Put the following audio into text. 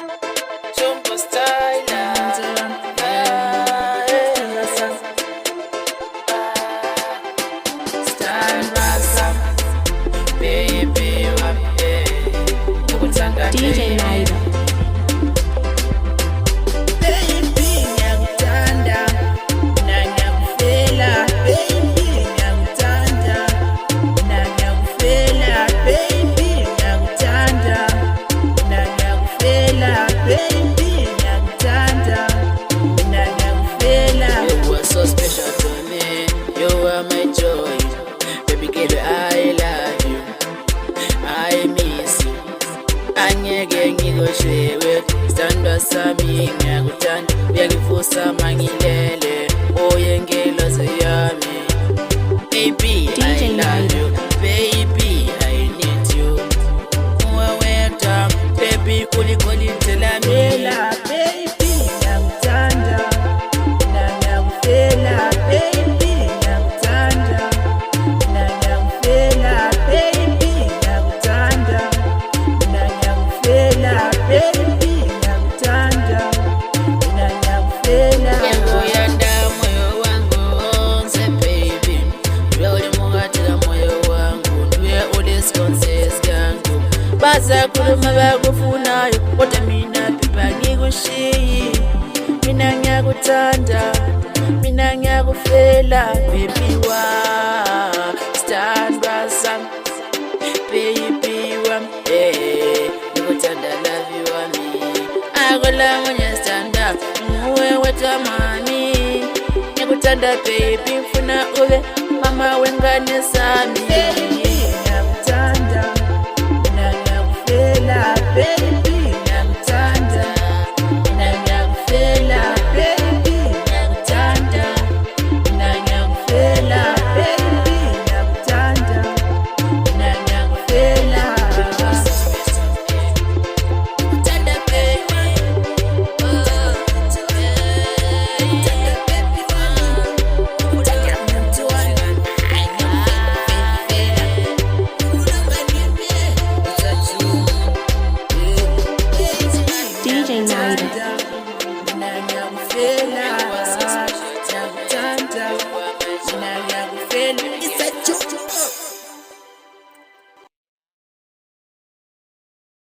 Jumbo style, baby, DJ Lido. So special to me, you are my joy. Baby girl, I love you, I miss you. Anyege ngigo shewe, standa sami ngakutanda, uyangivusa mangilele, oyengelo ziyami. Baby, I love you, baby, I need you. Uwaweta, baby, kulikoli mtelamela. Baza kuluma bakufunayo kodwa mina pipa ngikushiyi. Mina ngiyakutanda, mina ngiyakufela baby wa standa sam baby wami ngikuthanda love you wami akola mwenye standa nguwe weta mami ngikuthanda baby mfuna ube mama wengane sami.